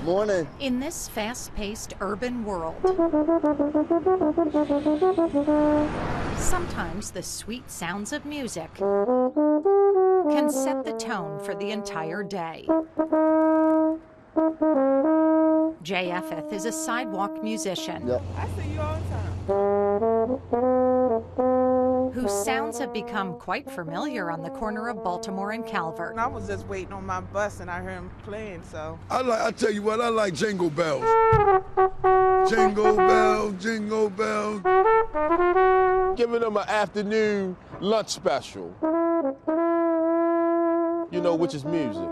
Morning. In this fast-paced urban world, sometimes the sweet sounds of music can set the tone for the entire day. JFF is a sidewalk musician. Yep. I see you all the time. Whose sounds have become quite familiar on the corner of Baltimore and Calvert. I was just waiting on my bus and I heard him playing, so. I tell you what, I like jingle bells. Jingle bells, jingle bells. Giving them an afternoon lunch special, you know, which is music.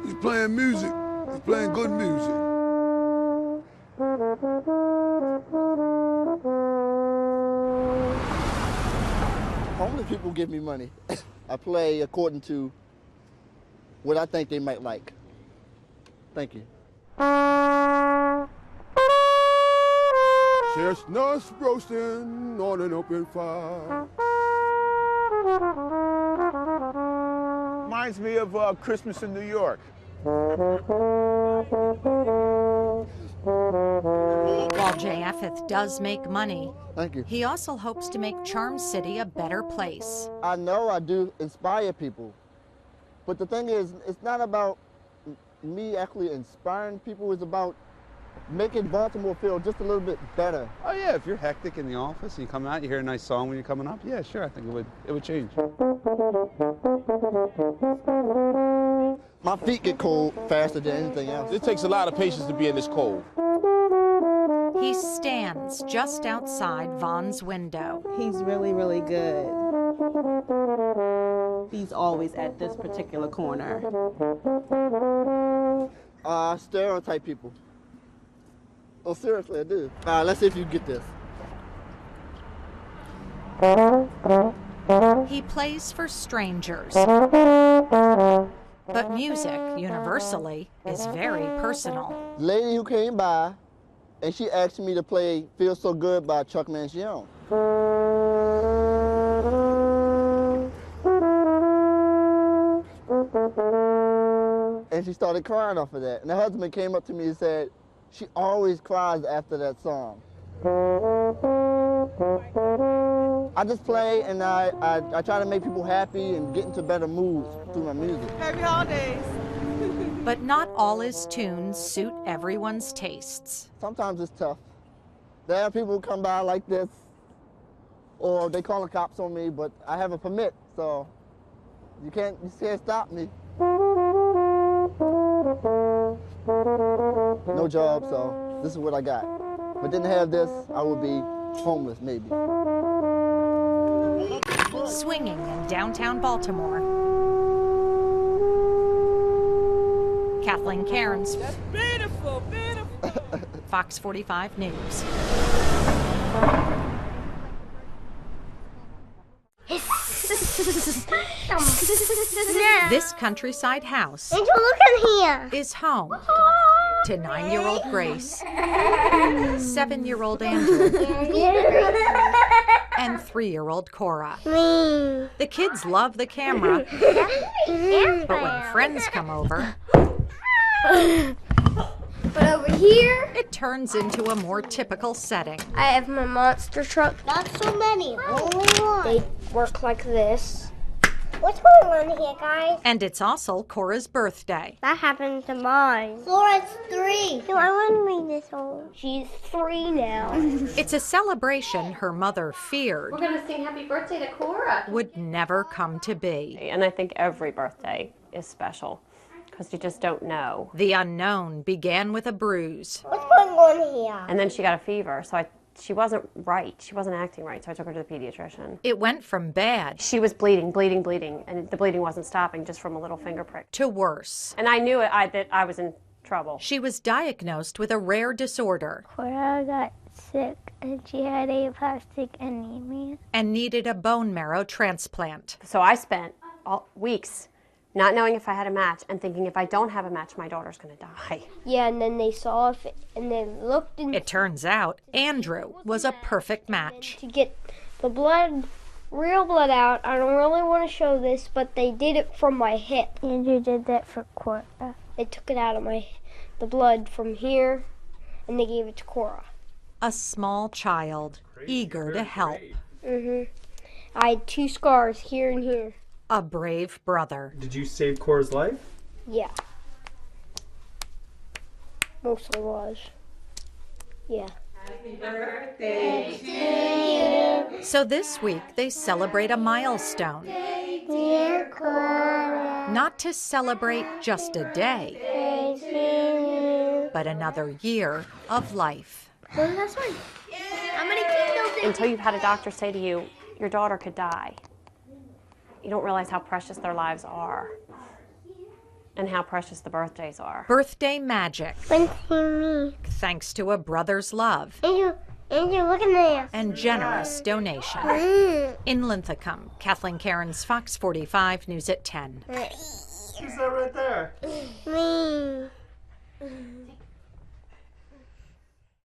He's playing music. He's playing good music. Homeless people give me money. I play according to what I think they might like. Thank you. Chestnuts roasting on an open fire. Reminds me of Christmas in New York. While JFF does make money, Thank you. he also hopes to make Charm City a better place. I know I do inspire people, but the thing is, it's not about me actually inspiring people. It's about making Baltimore feel just a little bit better. Oh yeah, if you're hectic in the office and you come out, you hear a nice song when you're coming up, yeah, sure, I think it would change. My feet get cold faster than anything else. It takes a lot of patience to be in this cold. He stands just outside Vaughn's window. He's really, really good. He's always at this particular corner. Stereotype people. Oh, seriously, I do. Let's see if you get this. He plays for strangers. But music, universally, is very personal. Lady who came by, and she asked me to play Feel So Good by Chuck Mangione. And she started crying off of that. And her husband came up to me and said, she always cries after that song. I just play and I try to make people happy and get into better moods through my music. Happy holidays. But not all his tunes suit everyone's tastes. Sometimes it's tough. There are people who come by like this, or they call the cops on me, but I have a permit, so you can't stop me. No job, so this is what I got. If I didn't have this, I would be homeless, maybe. Swinging in downtown Baltimore, Kathleen Cairns, That's beautiful, beautiful. Fox 45 News. This countryside house Angel, look in here. is home to 9-year-old Grace, 7-year-old Andrew, and 3-year-old Cora. The kids love the camera, but when friends come over, But over here, it turns into a more typical setting. I have my monster truck. Not so many, only one. They work like this. What's going on here, guys? And it's also Cora's birthday. That happened to mine. Cora's 3. No, I want to be this old. She's 3 now. It's a celebration her mother feared We're going to sing happy birthday to Cora. would never come to be. And I think every birthday is special because you just don't know. The unknown began with a bruise. What's going on here? And then she got a fever, so she wasn't right. She wasn't acting right, so I took her to the pediatrician. It went from bad She was bleeding, and the bleeding wasn't stopping just from a little finger prick. to worse. And I knew that I was in trouble. She was diagnosed with a rare disorder Cora got sick and she had aplastic anemia. and needed a bone marrow transplant. So I spent weeks not knowing if I had a match and thinking if I don't have a match, my daughter's going to die. Yeah, and then they saw if and they looked It turns out Andrew was a perfect match. to get the blood real blood out. I don't really want to show this, but they did it from my hip. And you did that for Cora. They took it out of the blood from here, and they gave it to Cora. A small child, eager to help. I had 2 scars here and here. A brave brother. Did you save Cora's life? Yeah. Mostly was. Yeah. Happy birthday to you. So this week they celebrate a milestone. Dear Cora. Not to celebrate just a day, but another year of life. That's fine. I'm gonna keep those. Until you've had a doctor say to you, your daughter could die, you don't realize how precious their lives are and how precious the birthdays are. Birthday magic. Me. Thanks to a brother's love. Andrew, look at this. And generous donation. In Linthicum, Kathleen Cairns, Fox 45 News at 10. Who's that right there? Me.